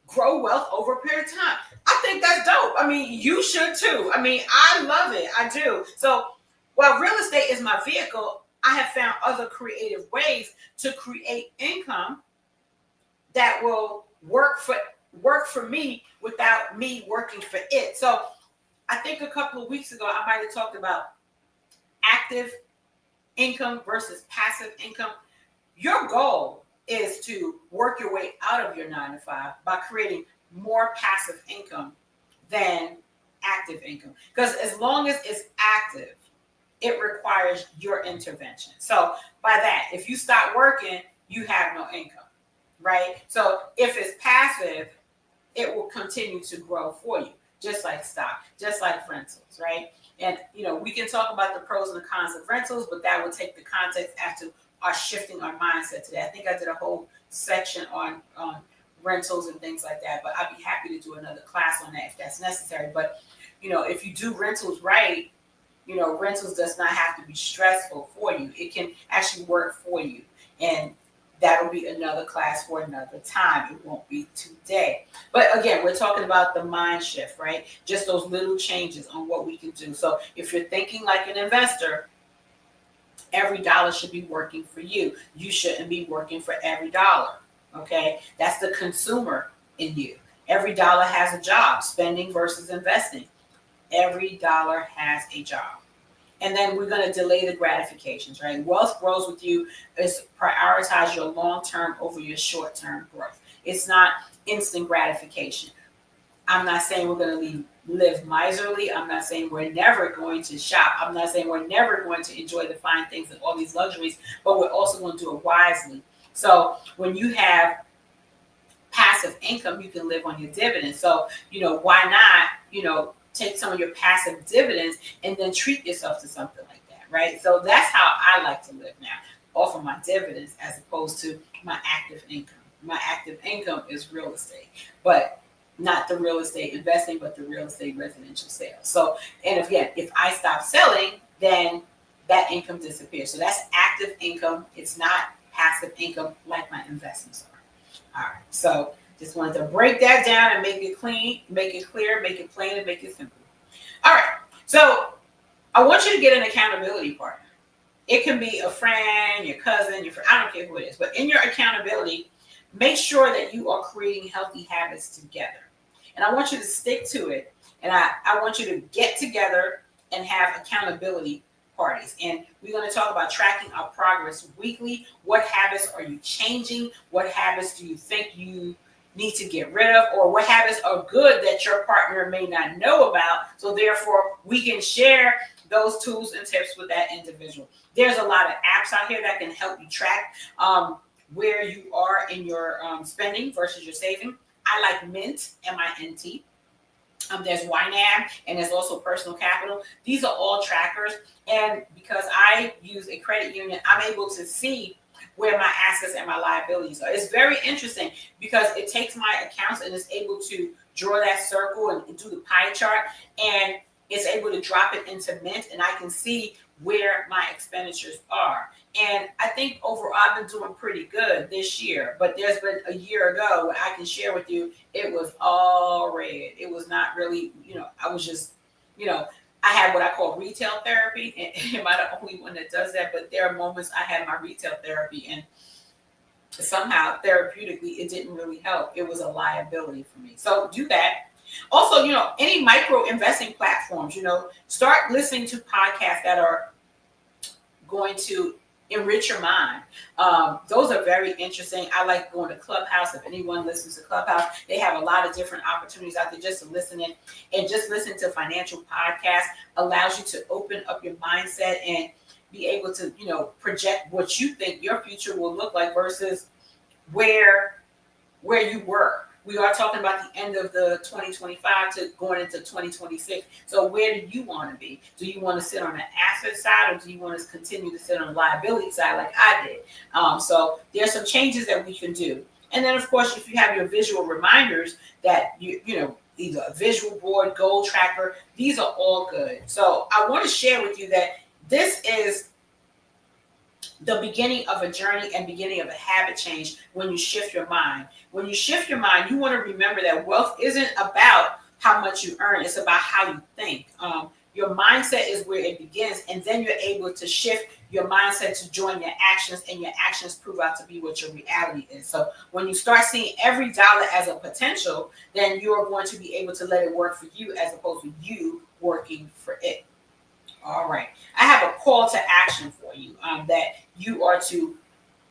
grow wealth over a period of time. I think that's dope. I mean, you should too. I mean, I love it. I do. So while real estate is my vehicle, I have found other creative ways to create income that will work for me without me working for it. So I think a couple of weeks ago, I might have talked about active income versus passive income. Your goal is to work your way out of your 9 to 5 by creating more passive income than active income. Because as long as it's active, it requires your intervention. So by that, if you stop working, you have no income, right? So if it's passive, it will continue to grow for you. Just like stock, just like rentals, right? And, we can talk about the pros and the cons of rentals, but that will take the context as to our shifting our mindset today. I think I did a whole section on rentals and things like that, but I'd be happy to do another class on that if that's necessary. But, if you do rentals right, rentals does not have to be stressful for you. It can actually work for you. And that'll be another class for another time. It won't be today. But again, we're talking about the mind shift, right? Just those little changes on what we can do. So if you're thinking like an investor, Every dollar should be working for you. You shouldn't be working for every dollar. Okay, that's the consumer in you. Every dollar has a job, spending versus investing. Every dollar has a job. And then we're going to delay the gratifications, right? Wealth grows with you is prioritize your long term over your short term growth. It's not instant gratification. I'm not saying we're going to live miserly. I'm not saying we're never going to shop. I'm not saying we're never going to enjoy the fine things and all these luxuries, but we're also going to do it wisely. So when you have passive income, you can live on your dividends. So, why not, take some of your passive dividends and then treat yourself to something like that, right? So that's how I like to live now, off of my dividends as opposed to my active income. My active income is real estate, but not the real estate investing, but the real estate residential sales. So, and again, if I stop selling, then that income disappears. So that's active income. It's not passive income like my investments are. All right. So just wanted to break that down and make it clean, make it clear, make it plain, and make it simple. All right. So I want you to get an accountability partner. It can be a friend, your cousin, your friend, I don't care who it is, but in your accountability, make sure that you are creating healthy habits together. And I want you to stick to it. And I want you to get together and have accountability parties. And we're going to talk about tracking our progress weekly. What habits are you changing? What habits do you think you need to get rid of? Or what habits are good that your partner may not know about? So therefore, we can share those tools and tips with that individual. There's a lot of apps out here that can help you track where you are in your spending versus your saving. I like Mint, M-I-N-T. There's YNAB, and there's also Personal Capital. These are all trackers. And because I use a credit union, I'm able to see where my assets and my liabilities are. It's very interesting because it takes my accounts and is able to draw that circle and do the pie chart. And it's able to drop it into Mint, and I can see where my expenditures are. And I think overall I've been doing pretty good this year, but there's been a year ago where I can share with you, it was all red. It was not really, I was just, I had what I call retail therapy, and am I the only one that does that? But there are moments I had my retail therapy, and somehow therapeutically it didn't really help. It was a liability for me. So do that. Also, any micro investing platforms, start listening to podcasts that are going to enrich your mind. Those are very interesting. I like going to Clubhouse. If anyone listens to Clubhouse, they have a lot of different opportunities out there just to listen in. And just listen to financial podcasts allows you to open up your mindset and be able to, project what you think your future will look like versus where you were. We are talking about the end of the 2025 to going into 2026. So where do you want to be? Do you want to sit on the asset side, or do you want to continue to sit on the liability side like I did? So there's some changes that we can do. And then, of course, if you have your visual reminders that either a visual board, goal tracker, these are all good. So I want to share with you that this is the beginning of a journey and beginning of a habit change when you shift your mind. When you shift your mind, you want to remember that wealth isn't about how much you earn. It's about how you think. Your mindset is where it begins, and then you're able to shift your mindset to join your actions, and your actions prove out to be what your reality is. So when you start seeing every dollar as a potential, then you're going to be able to let it work for you as opposed to you working for it. All right. I have a call to action for you that you are to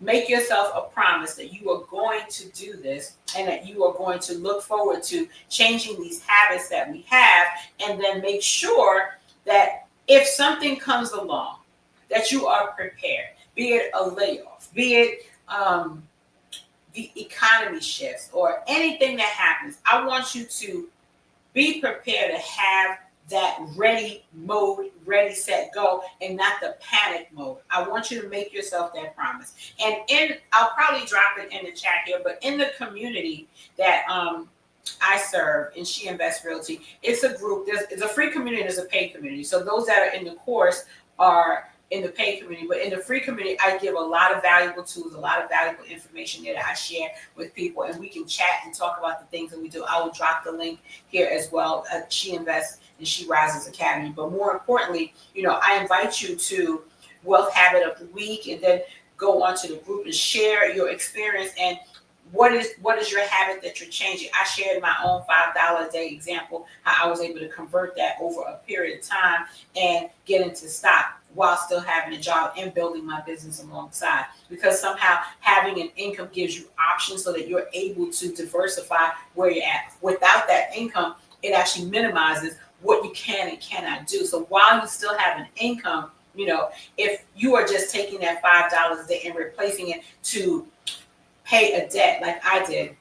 make yourself a promise that you are going to do this and that you are going to look forward to changing these habits that we have, and then make sure that if something comes along, that you are prepared, be it a layoff, be it the economy shifts or anything that happens. I want you to be prepared to have that ready mode, ready, set, go, and not the panic mode. I want you to make yourself that promise. And I'll probably drop it in the chat here, but in the community that I serve in She Invest Realty, it's a group. It's a free community, there's a paid community. So those that are in the course are in the paid community, but in the free community, I give a lot of valuable tools, a lot of valuable information that I share with people, and we can chat and talk about the things that we do. I will drop the link here as well. She Invests and She Rises Academy. But more importantly, I invite you to wealth habit of the week, and then go onto the group and share your experience and what is your habit that you're changing. I shared my own $5 a day example, how I was able to convert that over a period of time and get into stock while still having a job and building my business alongside. Because somehow having an income gives you options so that you're able to diversify where you're at. Without that income, it actually minimizes what you can and cannot do. So while you still have an income, if you are just taking that $5 a day and replacing it to pay a debt like I did.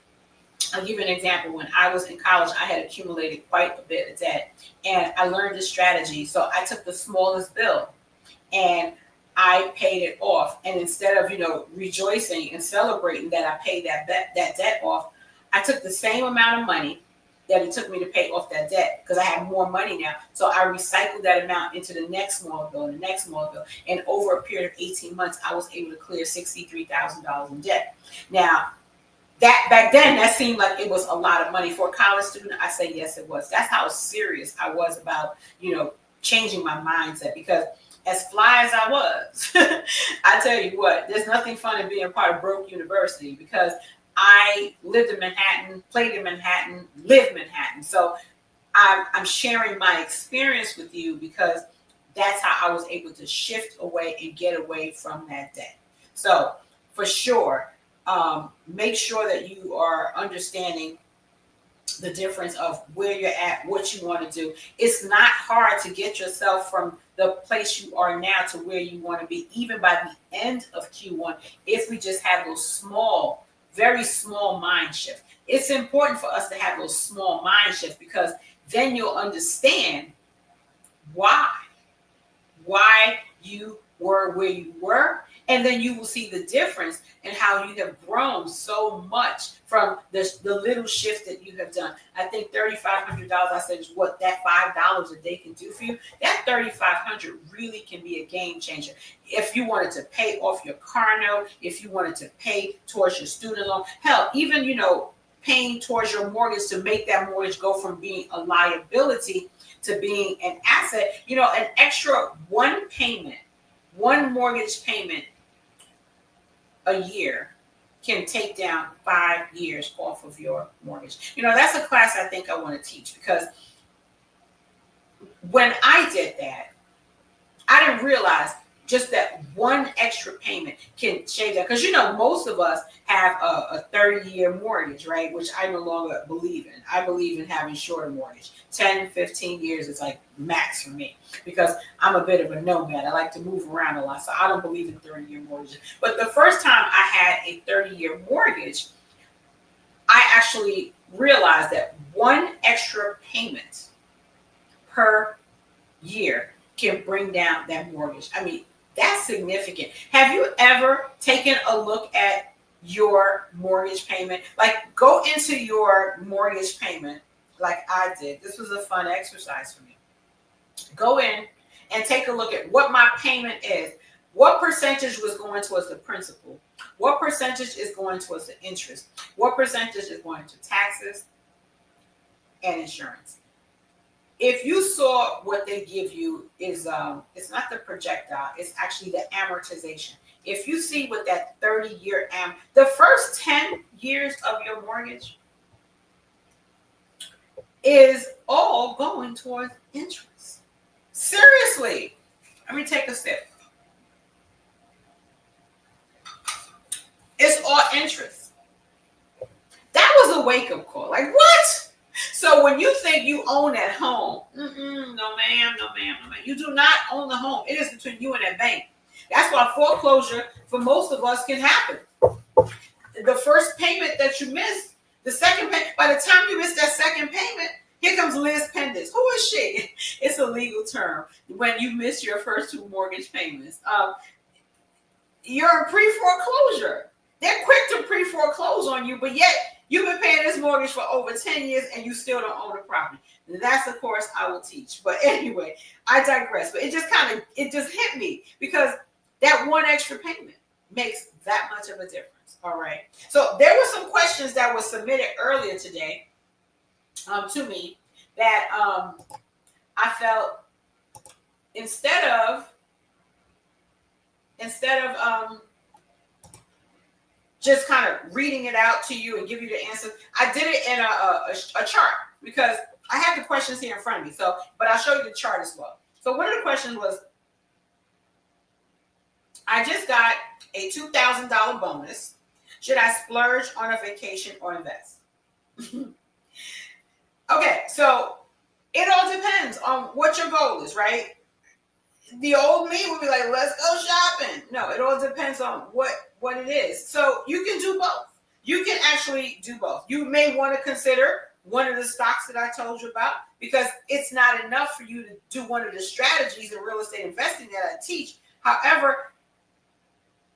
I'll give you an example. When I was in college, I had accumulated quite a bit of debt, and I learned this strategy. So I took the smallest bill and I paid it off. And instead of, rejoicing and celebrating that I paid that debt off, I took the same amount of money that it took me to pay off that debt because I have more money now. So I recycled that amount into the next small bill and the next small bill. And over a period of 18 months, I was able to clear $63,000 in debt. Now, that back then, that seemed like it was a lot of money for a college student. I say, yes, it was. That's how serious I was about, changing my mindset, because as fly as I was, I tell you what, there's nothing fun in being part of Broke University, because I lived in Manhattan, played in Manhattan, lived Manhattan. So I'm sharing my experience with you because that's how I was able to shift away and get away from that debt. So for sure, make sure that you are understanding the difference of where you're at, what you want to do. It's not hard to get yourself from the place you are now to where you want to be, even by the end of Q1, if we just have those small, very small mind shifts. It's important for us to have those small mind shifts, because then you'll understand why you were where you were. And then you will see the difference in how you have grown so much from the little shift that you have done. I think $3,500, I said, is what that $5 a day can do for you. That $3,500 really can be a game changer. If you wanted to pay off your car note, if you wanted to pay towards your student loan, hell, even, paying towards your mortgage to make that mortgage go from being a liability to being an asset, an extra one mortgage payment a year can take down 5 years off of your mortgage. That's a class I think I want to teach, because when I did that, I didn't realize just that one extra payment can change that. Because, most of us have a 30-year mortgage, right? Which I no longer believe in. I believe in having shorter mortgage. 10, 15 years is like max for me, because I'm a bit of a nomad. I like to move around a lot. So I don't believe in 30-year mortgages. But the first time I had a 30-year mortgage, I actually realized that one extra payment per year can bring down that mortgage. I mean, that's significant. Have you ever taken a look at your mortgage payment? Like, go into your mortgage payment like I did. This was a fun exercise for me. Go in and take a look at what my payment is. What percentage was going towards the principal? What percentage is going towards the interest? What percentage is going to taxes and insurance? If you saw what they give you is, it's not the projectile, it's actually the amortization. If you see what that 30-year the first 10 years of your mortgage is all going towards interest. Seriously. Let me take a sip. It's all interest. That was a wake-up call. Like, what? So when you think you own that home, no ma'am, no ma'am, no ma'am. You do not own the home. It is between you and that bank. That's why foreclosure for most of us can happen. The first payment that you miss, the second payment, by the time you miss that second payment, here comes Liz Pendis. Who is she? It's a legal term when you miss your first two mortgage payments. You're in pre-foreclosure. They're quick to pre-foreclose on you, but yet you've been paying this mortgage for over 10 years and you still don't own the property. That's a course I will teach. But anyway, I digress. But it just hit me, because that one extra payment makes that much of a difference. All right. So there were some questions that were submitted earlier today to me that I felt, instead of instead of just kind of reading it out to you and give you the answer, I did it in a chart because I have the questions here in front of me. So, but I'll show you the chart as well. So one of the questions was, I just got a $2,000 bonus. Should I splurge on a vacation or invest? Okay, so it all depends on what your goal is, right? The old me would be like, let's go shopping. No, it all depends on what it is. So you can do both. You can actually do both. You may want to consider one of the stocks that I told you about, because it's not enough for you to do one of the strategies in real estate investing that I teach. However,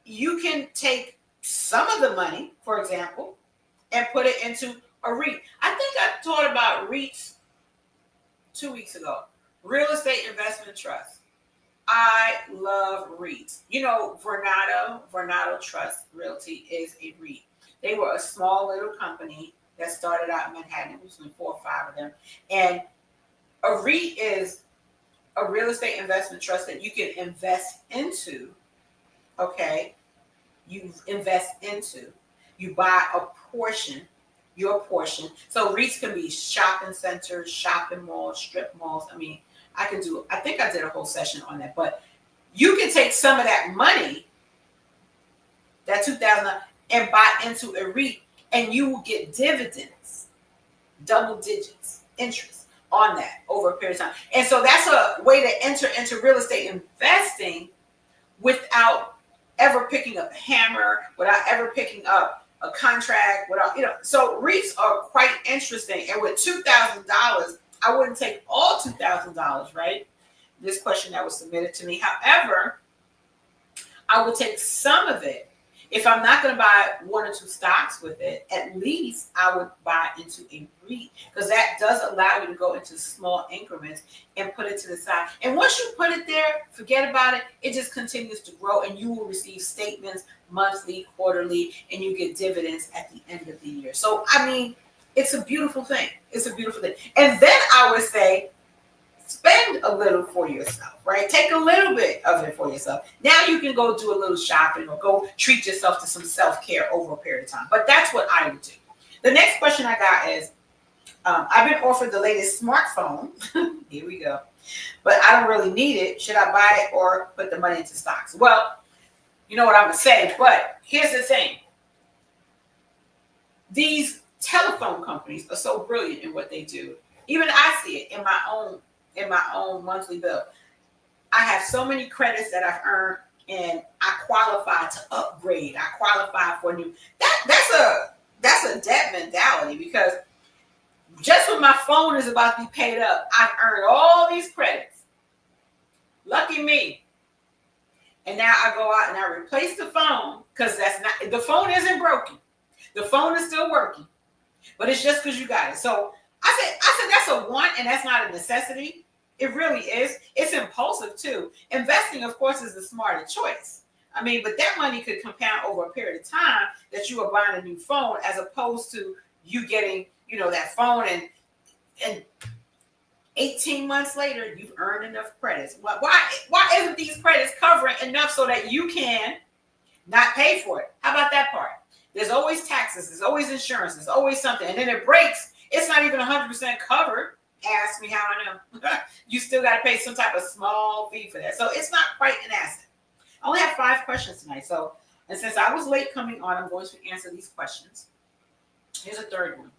you can take some of the money, for example, and put it into a REIT. I think I taught about REITs 2 weeks ago. Real Estate Investment Trust. I love REITs. You know, Vornado Trust Realty is a REIT. They were a small little company that started out in Manhattan. It was 4 or 5 of them. And a REIT is a real estate investment trust that you can invest into. Okay. You invest into. You buy a portion, your portion. So REITs can be shopping centers, shopping malls, strip malls. I mean, I think I did a whole session on that, but you can take some of that money, that $2,000, and buy into a REIT, and you will get dividends, double digits, interest on that over a period of time. And so that's a way to enter into real estate investing without ever picking up a hammer, without ever picking up a contract, without, so REITs are quite interesting. And with $2,000, I wouldn't take all $2,000, right? This question that was submitted to me. However, I would take some of it. If I'm not going to buy 1 or 2 stocks with it, at least I would buy into a REIT, because that does allow you to go into small increments and put it to the side. And once you put it there, forget about it. It just continues to grow, and you will receive statements monthly, quarterly, and you get dividends at the end of the year. So, I mean, it's a beautiful thing. It's a beautiful thing. And then I would say, spend a little for yourself, right? Take a little bit of it for yourself. Now you can go do a little shopping or go treat yourself to some self-care over a period of time. But that's what I would do. The next question I got is, I've been offered the latest smartphone. Here we go. But I don't really need it. Should I buy it or put the money into stocks? Well, you know what I'm going to say, but here's the thing. These telephone companies are so brilliant in what they do. Even I see it in my own monthly bill. I have so many credits that I've earned, and I qualify to upgrade. I qualify for new. That's a debt mentality, because just when my phone is about to be paid up, I've earned all these credits. Lucky me. And now I go out and I replace the phone, because the phone isn't broken. The phone is still working, but it's just because you got it. So I said that's a want, and that's not a necessity. It really is. It's impulsive too. Investing, of course, is the smarter choice. I mean, but that money could compound over a period of time that you are buying a new phone, as opposed to you getting, that phone and 18 months later, you've earned enough credits. Why isn't these credits covering enough so that you can not pay for it? How about that part? There's always taxes. There's always insurance. There's always something. And then it breaks. It's not even 100% covered. Ask me how I know. You still got to pay some type of small fee for that. So it's not quite an asset. I only have 5 questions tonight. And since I was late coming on, I'm going to answer these questions. Here's a third one.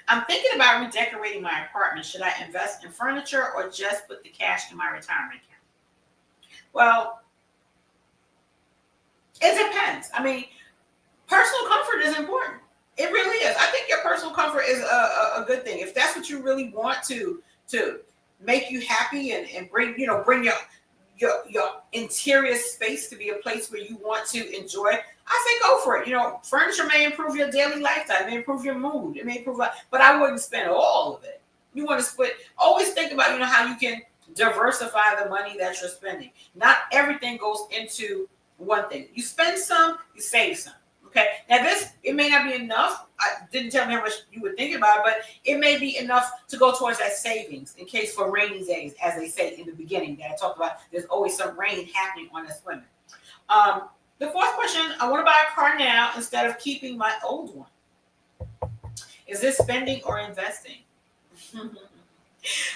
I'm thinking about redecorating my apartment. Should I invest in furniture or just put the cash in my retirement account? Well, it depends. I mean, personal comfort is important. It really is. I think your personal comfort is a good thing. If that's what you really want to make you happy and bring your interior space to be a place where you want to enjoy, I say go for it. Furniture may improve your daily lifestyle. It may improve your mood. It may improve life, but I wouldn't spend all of it. You want to split. Always think about, how you can diversify the money that you're spending. Not everything goes into one thing. You spend some, you save some. Okay. Now it may not be enough. I didn't tell me how much you were thinking about it, but it may be enough to go towards that savings in case for rainy days, as they say in the beginning that I talked about. There's always some rain happening on us women. The fourth question, I want to buy a car now instead of keeping my old one. Is this spending or investing?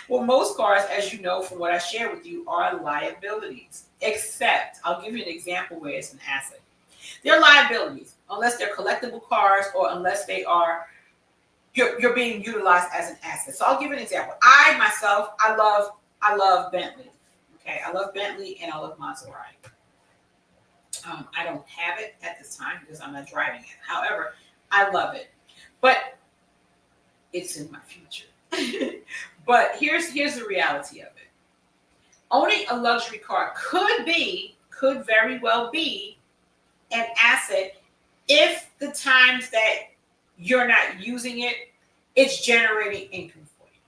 Well, most cars, as you know from what I shared with you, are liabilities. Except, I'll give you an example where it's an asset. They're liabilities, unless they're collectible cars or unless they are you're being utilized as an asset. So I'll give you an example. I love Bentley. Okay, I love Bentley and I love Maserati. I don't have it at this time because I'm not driving it. However, I love it, but it's in my future. But here's the reality of it. Owning a luxury car could very well be an asset if the times that you're not using it, it's generating income for you.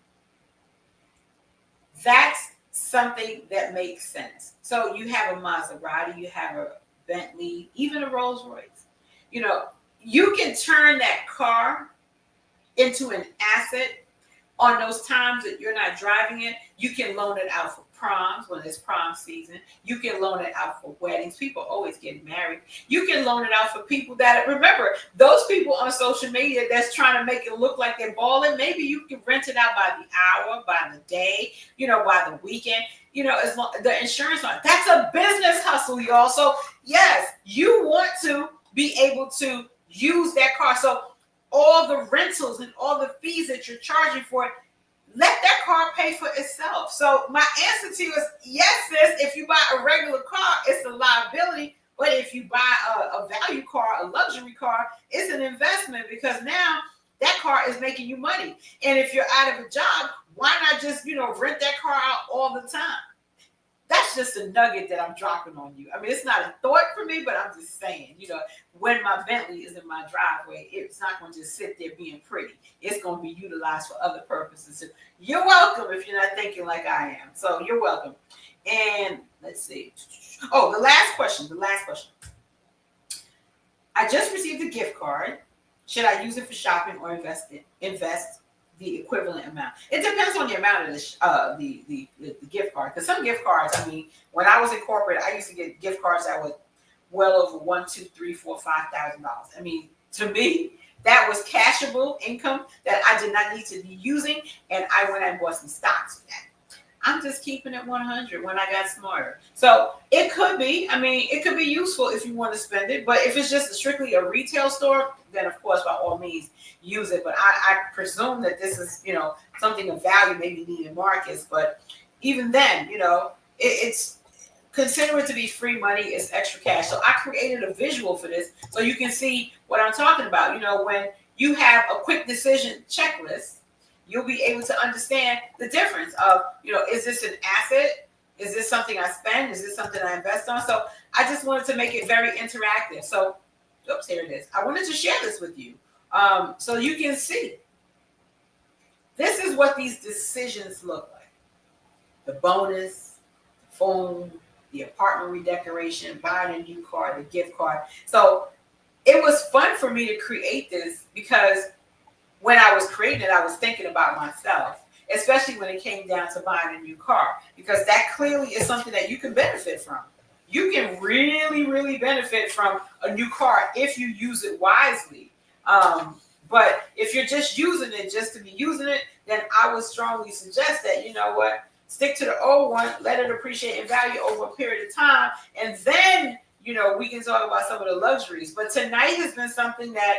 That's something that makes sense. So you have a Maserati, you have a Bentley, even a Rolls Royce. You know, you can turn that car into an asset on those times that you're not driving it. You can loan it out for proms when it's prom season. You can loan it out for weddings. People always get married. You can loan it out for people that, remember, those people on social media that's trying to make it look like they're balling. Maybe you can rent it out by the hour, by the day, by the weekend. As long the insurance on that's a business hustle, y'all. So yes, you want to be able to use that car. So all the rentals and all the fees that you're charging for it, let that car pay for itself. So my answer to you is yes, sis. If you buy a regular car, it's a liability. But if you buy a value car, a luxury car, it's an investment because now that car is making you money. And if you're out of a job, why not just, rent that car out all the time? That's just a nugget that I'm dropping on you. I mean, it's not a thought for me, but I'm just saying, when my Bentley is in my driveway, it's not going to just sit there being pretty. It's going to be utilized for other purposes. So you're welcome if you're not thinking like I am. So you're welcome. And let's see. Oh, the last question. I just received a gift card. Should I use it for shopping or invest the equivalent amount? It depends on the amount of the gift card. Because some gift cards, when I was in corporate, I used to get gift cards that were well over $1,000, $3,000, $4,000, $5,000. To me, that was cashable income that I did not need to be using, and I went and bought some stocks for that. I'm just keeping it 100 when I got smarter. So it could be, it could be useful if you want to spend it. But if it's just strictly a retail store, then of course, by all means, use it. But I presume that this is, something of value, maybe needed markets. But even then, it's consider it to be free money. It's extra cash. So I created a visual for this so you can see what I'm talking about. When you have a quick decision checklist, you'll be able to understand the difference of, is this an asset? Is this something I spend? Is this something I invest on? So I just wanted to make it very interactive. So, oops, here it is. I wanted to share this with you so you can see. This is what these decisions look like. The bonus, the phone, the apartment redecoration, buying a new car, the gift card. So it was fun for me to create this because when I was creating it, I was thinking about myself, especially when it came down to buying a new car, because that clearly is something that you can benefit from. You can really, really benefit from a new car if you use it wisely. But if you're just using it just to be using it, then I would strongly suggest that, stick to the old one, let it appreciate in value over a period of time, and then, we can talk about some of the luxuries. But tonight has been something that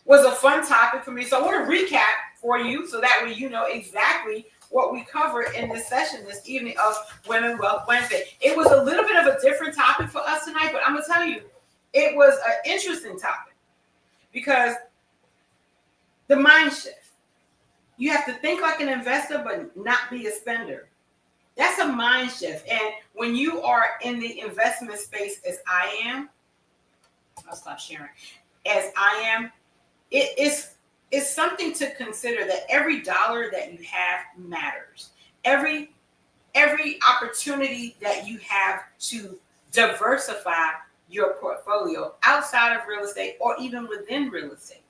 was a fun topic for me. So I want to recap for you so that way you know exactly what we covered in this session this evening of Women Wealth Wednesday. It was a little bit of a different topic for us tonight, but I'm going to tell you, it was an interesting topic because the mind shift. You have to think like an investor, but not be a spender. That's a mind shift. And when you are in the investment space as I am, I'll stop sharing, as I am, it's something to consider that every dollar that you have matters. Every opportunity that you have to diversify your portfolio outside of real estate or even within real estate,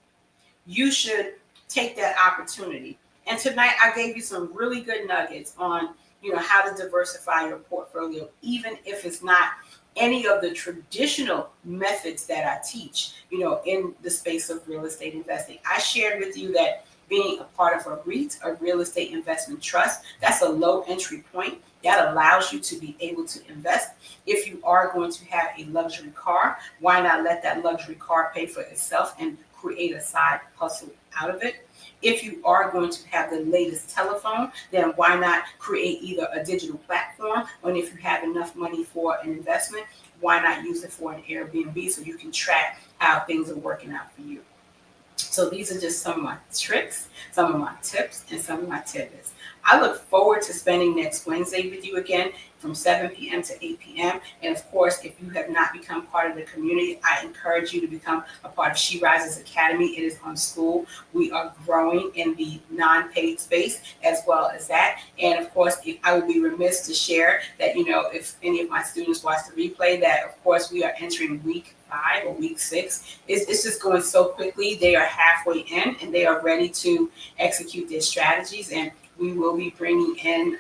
you should take that opportunity. And tonight I gave you some really good nuggets on, how to diversify your portfolio, even if it's not any of the traditional methods that I teach, in the space of real estate investing. I shared with you that being a part of a REIT, a real estate investment trust, that's a low entry point that allows you to be able to invest. If you are going to have a luxury car, why not let that luxury car pay for itself and create a side hustle out of it? If you are going to have the latest telephone, then why not create either a digital platform, or if you have enough money for an investment, why not use it for an Airbnb so you can track how things are working out for you? So these are just some of my tricks, some of my tips, and some of my tidbits. I look forward to spending next Wednesday with you again from 7 p.m. to 8 p.m. And of course, if you have not become part of the community, I encourage you to become a part of She Rises Academy. It is on school. We are growing in the non-paid space as well as that. And of course, I would be remiss to share that, if any of my students watch the replay, that of course we are entering week 5 or week 6. It's just going so quickly. They are halfway in and they are ready to execute their strategies. And we will be bringing in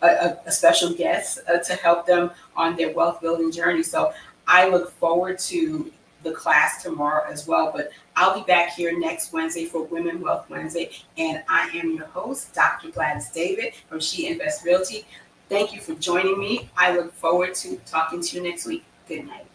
a special guest to help them on their wealth building journey. So I look forward to the class tomorrow as well. But I'll be back here next Wednesday for Women Wealth Wednesday. And I am your host, Dr. Gladys David from She Invest Realty. Thank you for joining me. I look forward to talking to you next week. Good night.